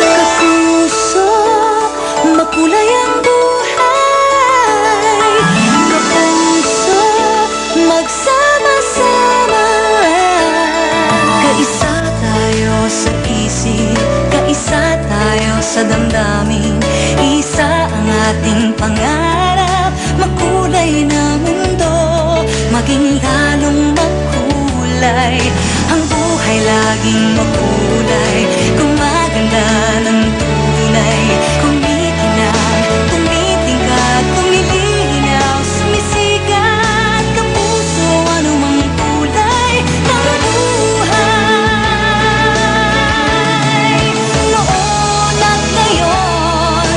Kapuso, makulay ang buhay. Kapuso, magsama-sama. Kaisa tayo sa isip, kaisa tayo sa damdamin. Isa ang ating pangarap, makulay na mundo, maging lalong makulay. Ang buhay laging makulay, gumaganda ng tunay. Kumikinang, tumitingkad, tumilinaw, sumisikat. Kapuso, anumang kulay ng buhay. Noon at ngayon,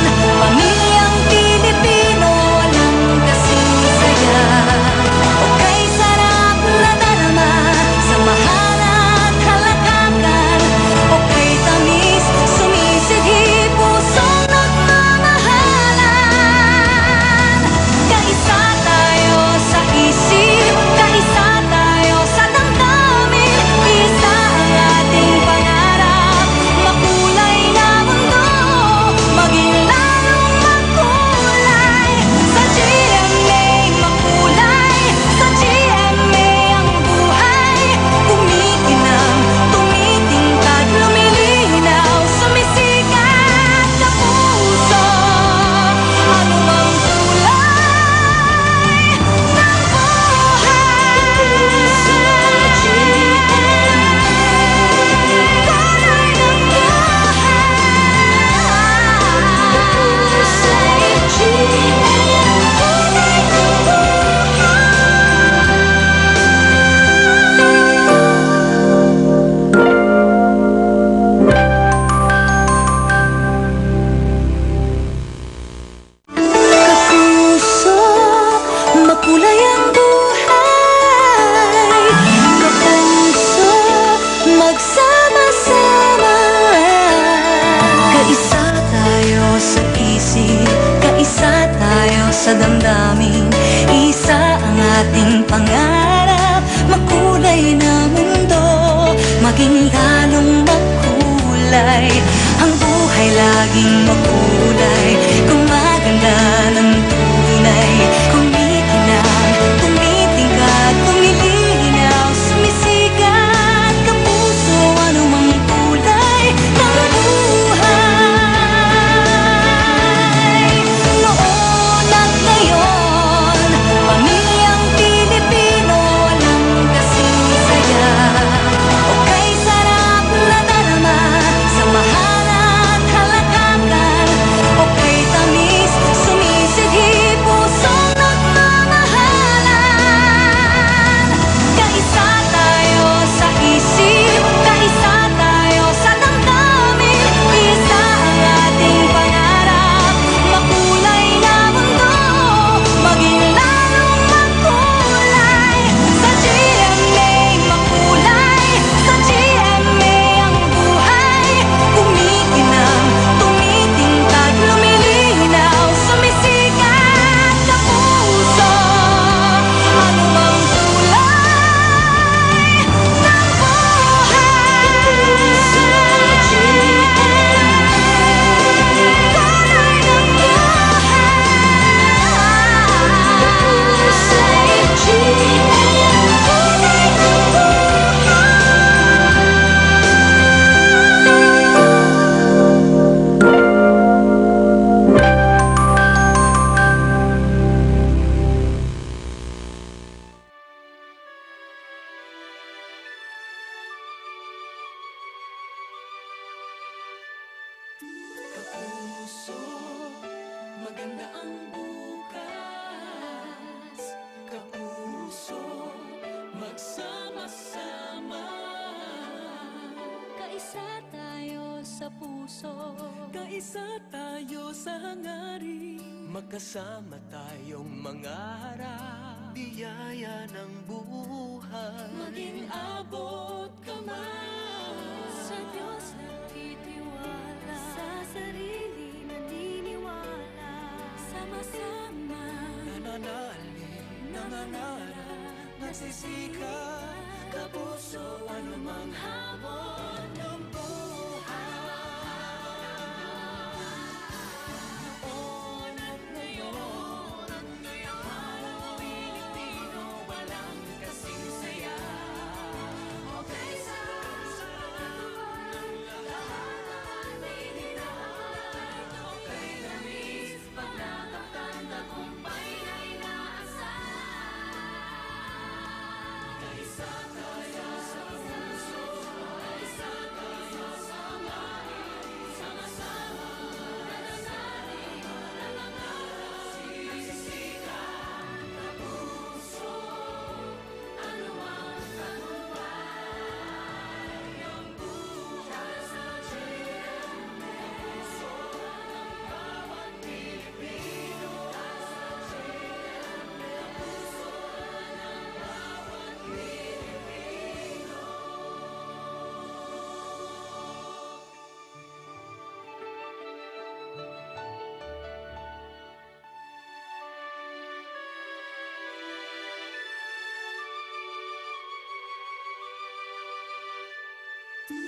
pamilyang Pilipino, walang kasing saya. Okay, sarap na darama, samahan at halakakan. Okay, tamis, sumisidhi, pusong nagmamahalan. Kaisa tayo sa isip, kaisa tayo sa damdamin. Isa ang ating pangarap, makulay na mundo, maging lalong makulay. Sa GMA makulay, sa GMA ang buhay. Kumikinang, tumitingkad, lumilinaw, sumisikat. Kapuso, anumang kulay ng Kapuso, makulay ang buhay. Kapuso, magsama-sama. Kaisa tayo sa isip, kaisa tayo sa damdamin. Isa ang ating pangarap, makulay na mundo, maging lalong makulay. Ang buhay laging makulay, gumaganda ng tunay. Kumikinang, tumitingkad, tumilinaw, sumisikat. Kapuso, anumang kulay ng buhay. Noon at ngayon, pamilyang Pilipino, walang kasing saya. Okay, sarap na darama, samahan at halakakan. Okay, tamis, sumisidhi, pusong nagmamahalan. Kaisa tayo sa isip, kaisa tayo sa damdamin. Isa ang ating pangarap, makulay na mundo, maging lalong makulay. Sa GMA makulay, sa GMA ang buhay. Kumikinang, tumitingkad, lumilinaw, sumisikat. Kapuso, anumang kulay ng Kapuso, maganda ang bukas. Kapuso, magsama-sama. Kaisa tayo sa puso, kaisa tayo sa hangarin. Magkasama tayong mangarap, biyaya ng buhay. Maging abot kamay sa Diyos nagtitiwala, sa sarili naniniwala. Sama-sama nananalig, nangangarap. nagsisika, kapuso, anumang hamon ng noon at ngayon, araw Pilipino, walang kasing saya. Okay sa lahat may hinay, okay na miss, pag nakamtan, tagumpay na inaasahan. Kaisa tayo sa puso, kaisa tayo sa ngayon, sama-sama nananalig, nangangarap, nagsisikat na puso, ano ang tagumpay, ang buhay sa GMA, puso ng bawat Pilipino, sa GMA, puso ng bawat Pilipino.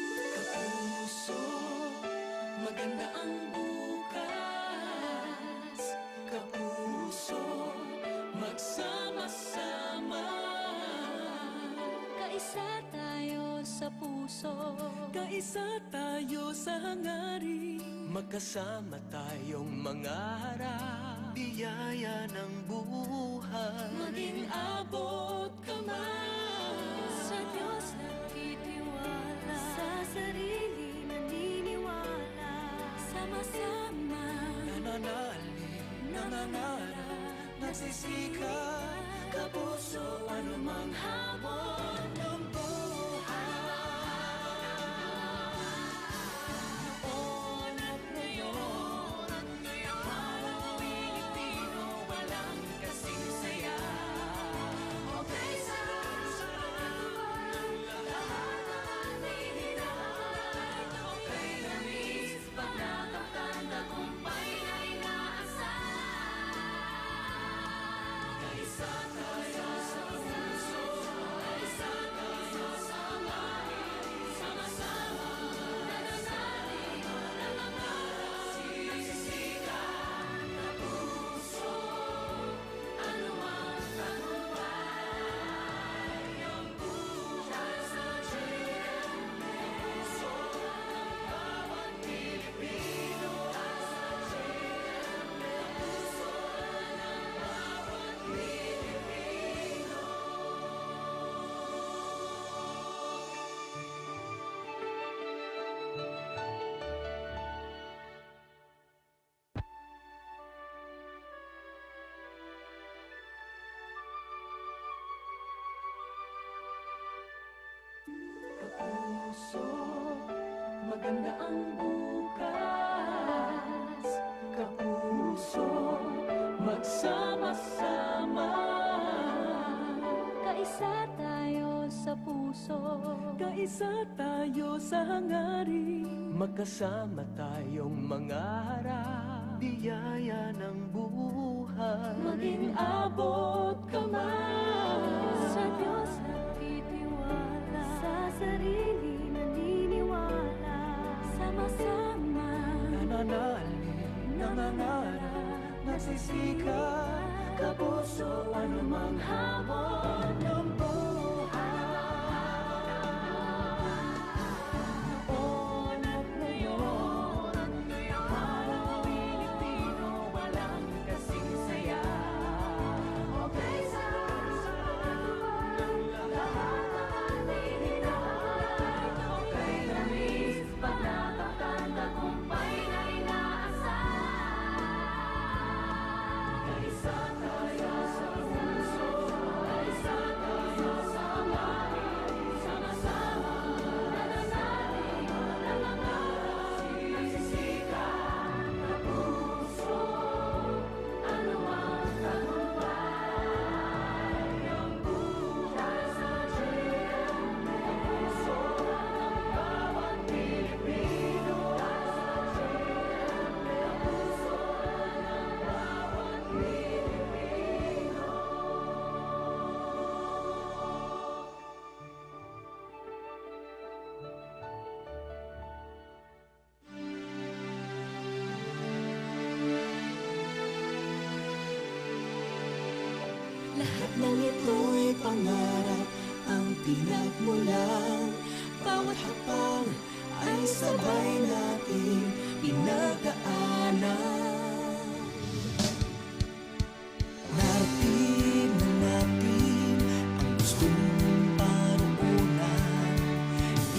Kapuso, maganda ang bukas. Kapuso, magsama-sama. Kaisa tayo sa puso, Kaisa tayo sa hangarin, magkasama tayong mangarap. Biyaya ng buhay, maging abot kamay. sa Diyos nagtitiwala, sa sarili naniniwala, sama-sama Nananalig, nangangarap, nagsisika, kapuso, anumang hamon ng noon at ngayon, araw Pilipino, walang kasing saya. Okay sa lahat may hinay, okay na miss, pag nakamtan, tagumpay na inaasahan. Kaisa tayo sa puso, kaisa tayo sa ngayon, sama-sama nananalig, nangangarap, nagsisikat na puso, ano ang tagumpay, ang buhay sa GMA, puso ng bawat Pilipino, sa GMA, puso ng bawat Pilipino. Kapuso, maganda ang bukas. Kapuso, magsama-sama. kaisa tayo sa puso, Kaisa tayo sa hangarin, magkasama tayong mangarap. Biyaya ng buhay, maging abot kamay. sa Diyos nagtitiwala, sa sarili naniniwala, sama-sama Nananalig, nangangarap, nagsisika, kapuso, anumang hamon ng noon at ngayon, araw Pilipino, walang kasing saya. Okay sa lahat may hinay, okay na miss, pag nakamtan, tagumpay na inaasahan. Kaisa tayo sa puso, ng ito'y pangarap ang pinagmulan. Bawat hakbang ay sabay nating pinagdaanan. Narating na natin ang gustong paroonan.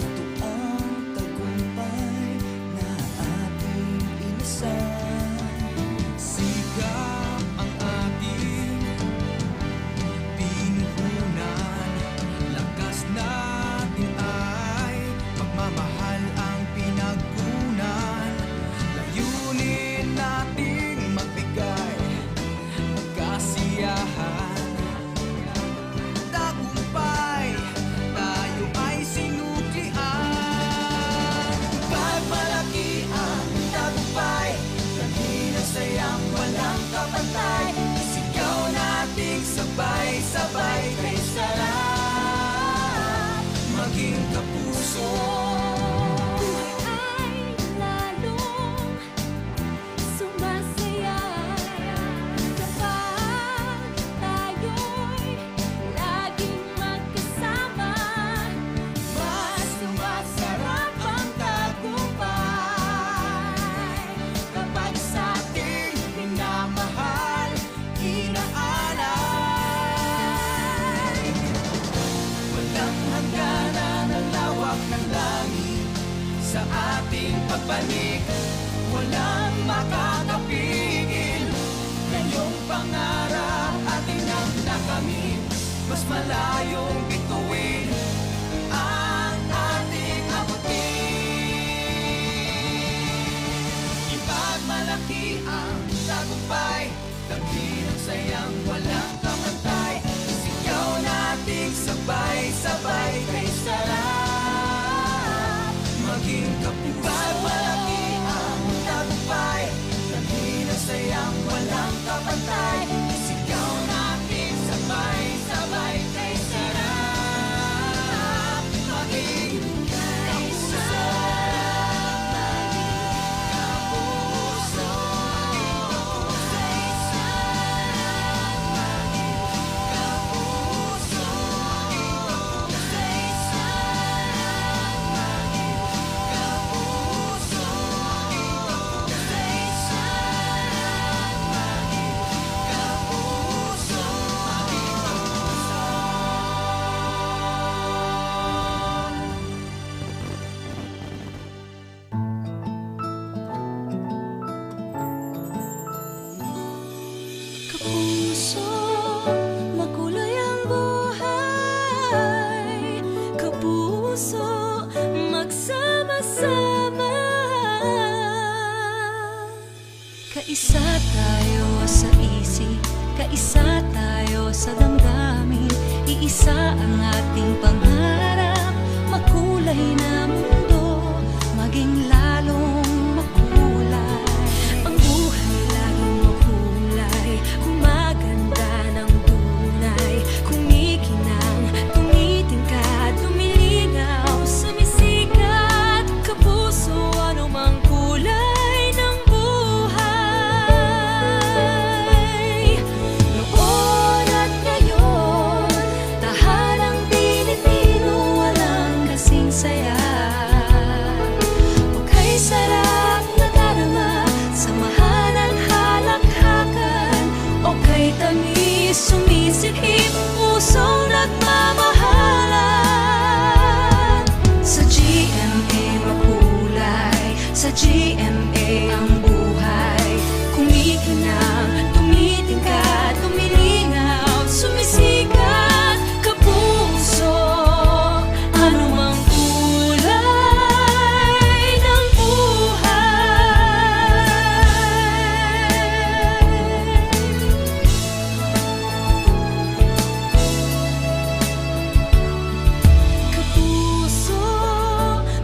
Ito ang tagumpay na ating inasal. Sigap ang ating pinuhunan. Lakas natin ay pagmamahal ang pinagkunan. Layunin nating magbigay ng kasiyahan. Tagumpay, tayo ay sinuklian. Pagmalaki ang tagumpay, kanina sayang walang kapantay. Isigaw nating sabay-sabay kay sarap maging kapuso. Buhay ay lalong sumasaya kapag tayo'y laging magkasama. Mas sumasarap ang tagumpay kapag sa ating minamahal, inaalay. Walang hangganan ang lawak ng langit sa ating pagbalik. Walang makakapigil ngayong pangarap ating nang nakamit. Mas malayong bituin ang ating abutin. Ipagmalaki ang tagumpay, damhin ang sayang walang kamantay. Sigaw nating sabay-sabay kay sarap maging kapuso. Ipagmalaki ang tagumpay, damhin ang sayang walang kapantay. Sigaw natin sabay-sabay kay sarap maging kapuso. Kapuso. Kapuso. Kapuso, makulay ang buhay. Kapuso, magsama-sama. Kaisa tayo sa isip, kaisa tayo sa damdamin. Iisa ang ating pangarap, makulay na mundo, maging lalong makulay. Ang buhay laging makulay, gumaganda ng tunay. Kumikinang, tumitingkad, lumilingaw, sumisikat. Kapuso, anumang kulay ng buhay. Noon at ngayon, tahanang Pilipino, walang kasing saya. Okay, sarap na darama, samahan ang halakhakan. Okay, tamis, sumisikip, pusong nagmamahalan. Sa GMA makulay, sa GMA ang buhay. Kumikinang, tumitingkad, tumilingaw, sumisikat. Kapuso, anumang kulay ng buhay. Kapuso,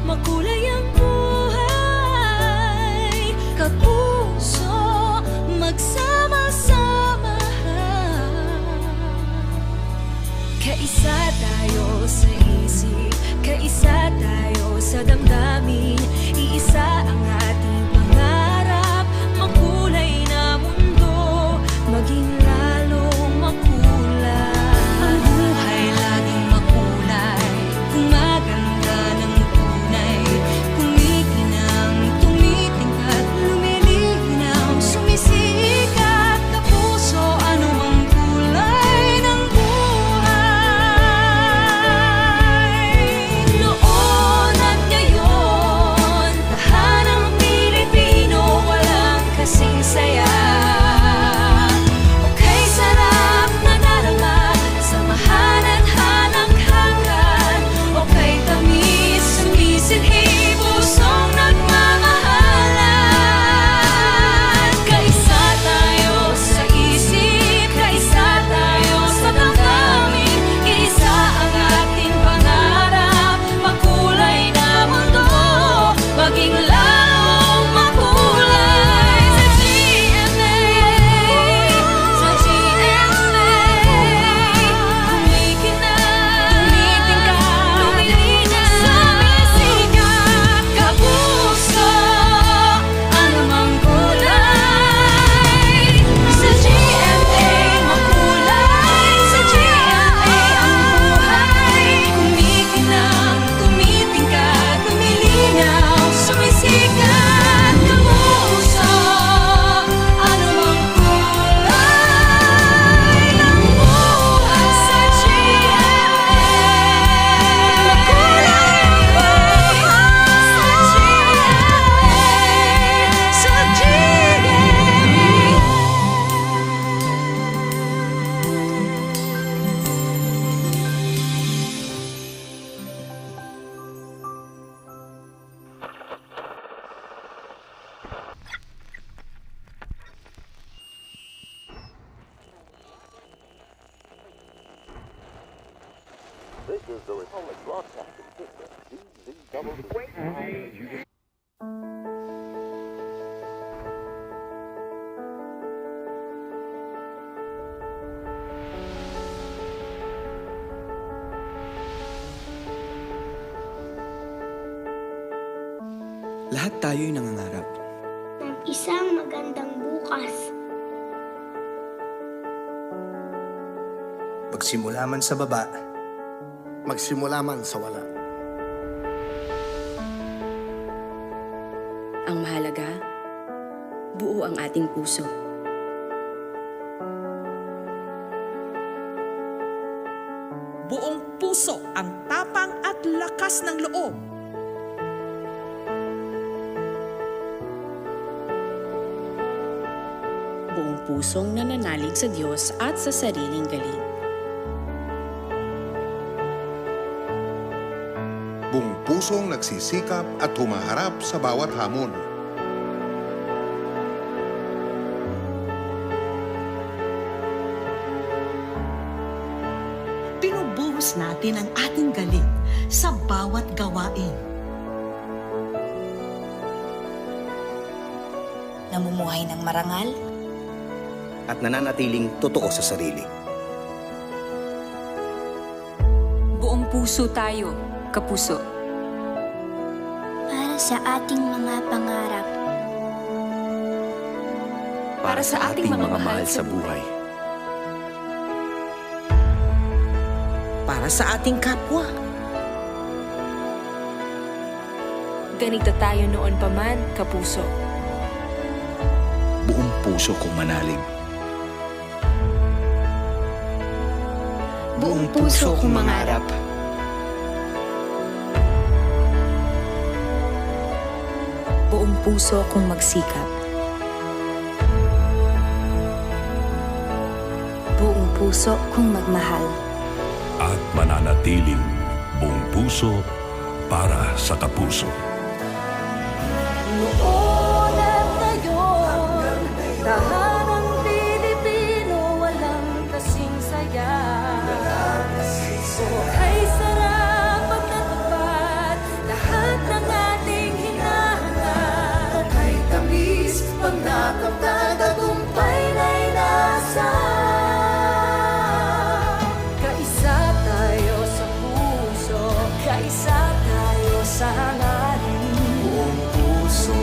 makulay ang buhay. Kapuso, magsama-sama. Kaisa tayo sa isip, kaisa tayo sa damdamin. Iisa ang ating pangarap, makulay na mundo, maging lalong makulay. This is the Republic Broadcasting System. DZW. Lahat tayo'y nangangarap. ng isang magandang bukas. Magsimula man sa baba, Magsimula man sa wala. Ang mahalaga, buo ang ating puso. Buong puso ang tapang at lakas ng loob. Buong pusong nananalig sa Diyos at sa sariling galing. Buong pusong nagsisikap at humaharap sa bawat hamon. Binubuhos natin ang ating galing sa bawat gawain. Namumuhay ng marangal, at nananatiling totoo sa sarili. Buong puso tayo, kapuso. Para sa ating mga pangarap. Para sa ating mga mahal sa buhay. Para sa ating kapwa. Ganito tayo noon pa man, kapuso. Buong puso kong manalig. Buong puso kong mangarap. Buong puso kong magsikap. Buong puso kong magmahal. At mananatiling buong puso para sa kapuso. Noon at ngayon, tahanang Pilipino, walang kasing saya. Buhay sarap at natupad, lahat ng ating hinahangad. Buhay tamis, pag nakamtan, tagumpay na'y nasa. Kaisa tayo sa puso, kaisa tayo sa hangarin. Buong puso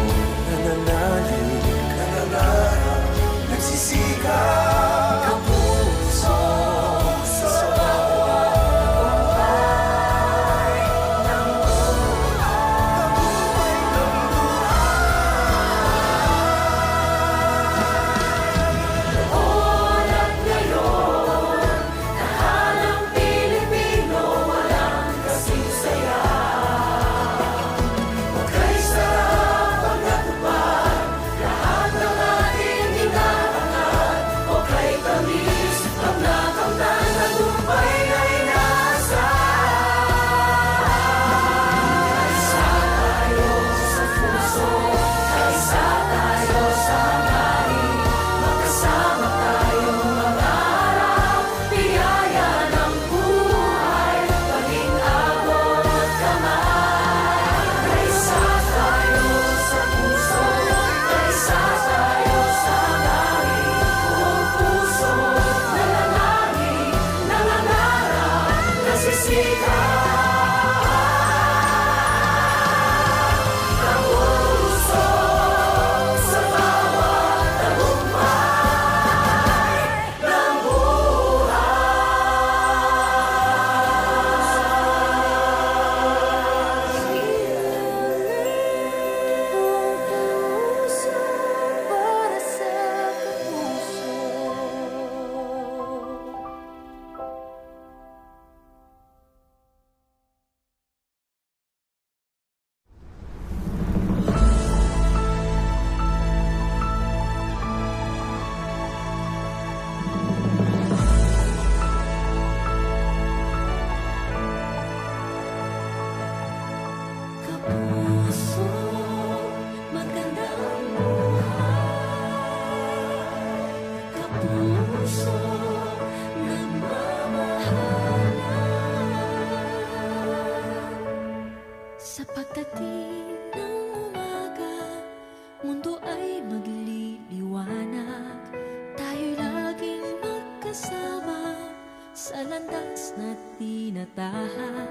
na tinatahak,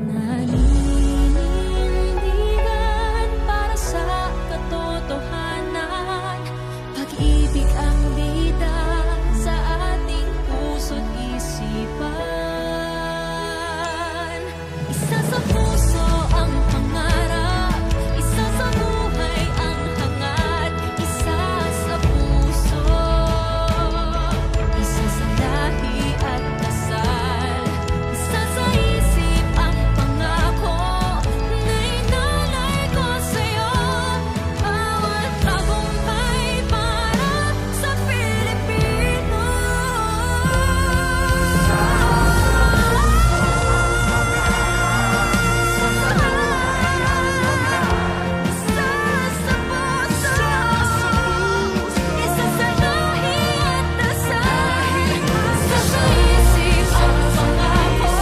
naninindigan para sa katotohanan. Pag-ibig ang bida sa ating puso't isipan. Isa sa puso ang pangarap, isa sa buhay ang hangad. Isa sa puso, isa sa lahi at dasal. Isa sa isip ang pangako na inalay ko sa'yo. Bawat tagumpay para sa Pilipino. Isa sa puso, isa sa lahi at dasal. Isa sa isip ang pangako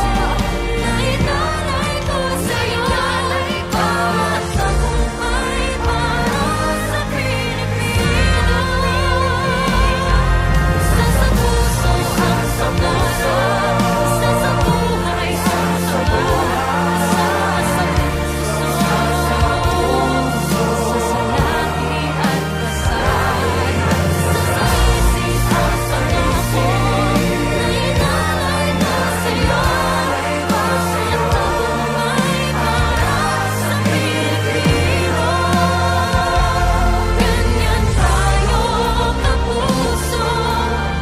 na inalay ko sa'yo. Bawat tagumpay para sa Pilipino. Isa sa puso ang pangarap, isa sa buhay ang hangad. Isa sa puso, isa sa lahi at dasal. Isa sa isip ang pangako na inalay ko sa'yo. Bawat tagumpay para sa Pilipino. Ganyan tayo kapuso,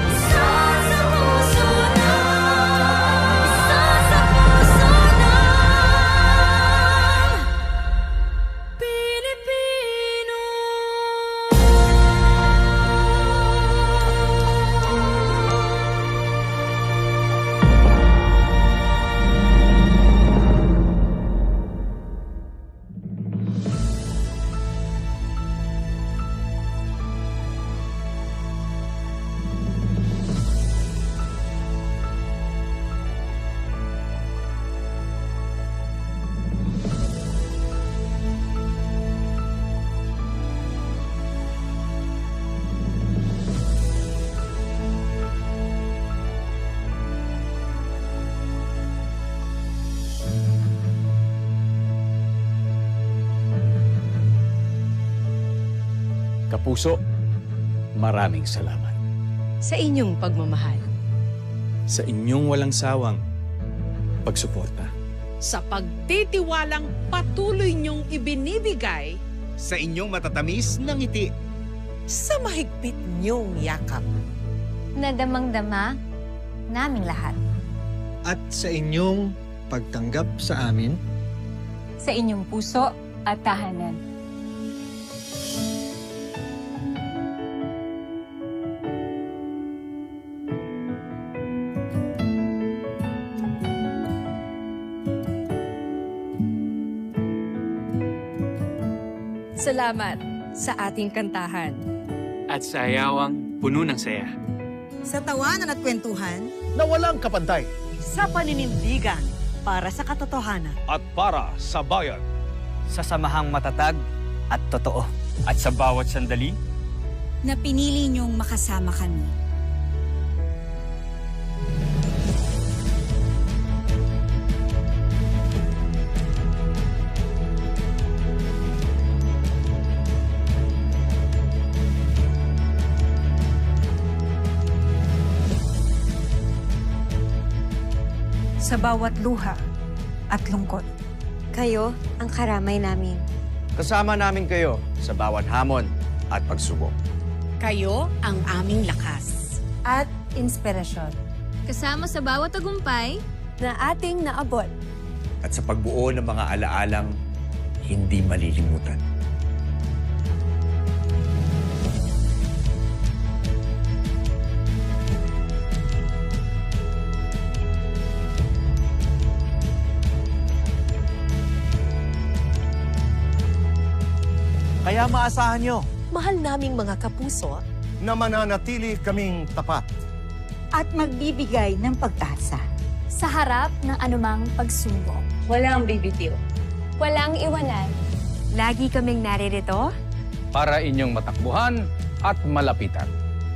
isa sa puso na, isa sa puso ng Pilipino. Kapuso, maraming salamat. Sa inyong pagmamahal, Sa inyong walang sawang pagsuporta. Sa pagtitiwalang patuloy niyong ibinibigay, Sa inyong matatamis na ngiti. Sa mahigpit niyong yakap. Nadamang-dama naming lahat. At sa inyong pagtanggap sa amin, Sa inyong puso at tahanan. Salamat sa ating kantahan. At sa ayawang puno ng saya. Sa tawanan at kwentuhan. na walang kapantay. Sa paninindigan para sa katotohanan. At para sa bayan. Sa samahang matatag at totoo. At sa bawat sandali, Na pinili niyong makasama kami. Sa bawat luha at lungkot. Kayo ang karamay namin. kasama namin kayo sa bawat hamon at pagsubok. Kayo ang aming lakas. At inspirasyon. Kasama sa bawat tagumpay na ating naabot. At sa pagbuo ng mga alaalang hindi malilimutan. Kaya maasahan nyo Mahal naming mga kapuso na mananatili kaming tapat. at magbibigay ng pagtasa. Sa harap ng anumang pagsubok. Walang bibitiw. Walang iwanan. Lagi kaming naririto Para inyong matakbuhan at malapitan.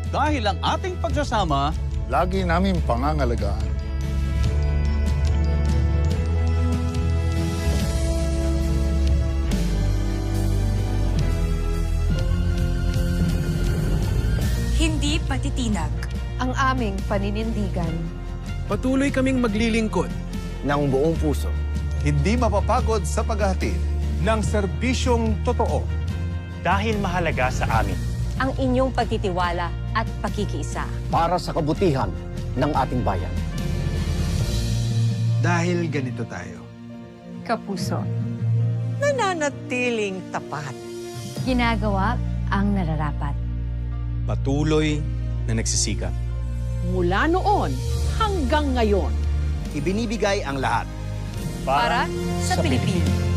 Dahil ang ating pagsasama, Lagi namin pangangalagaan pagtitinag. Ang aming paninindigan. Patuloy kaming maglilingkod ng buong puso. Hindi mapapagod sa paghahatid ng serbisyong totoo. Dahil mahalaga sa amin. Ang inyong pagtitiwala at pakikiisa. Para sa kabutihan ng ating bayan. Dahil ganito tayo. Kapuso. Nananatiling tapat. Ginagawa ang nararapat. Patuloy na nagsisikap. Mula noon hanggang ngayon. Ibinibigay ang lahat. Para sa Pilipinas.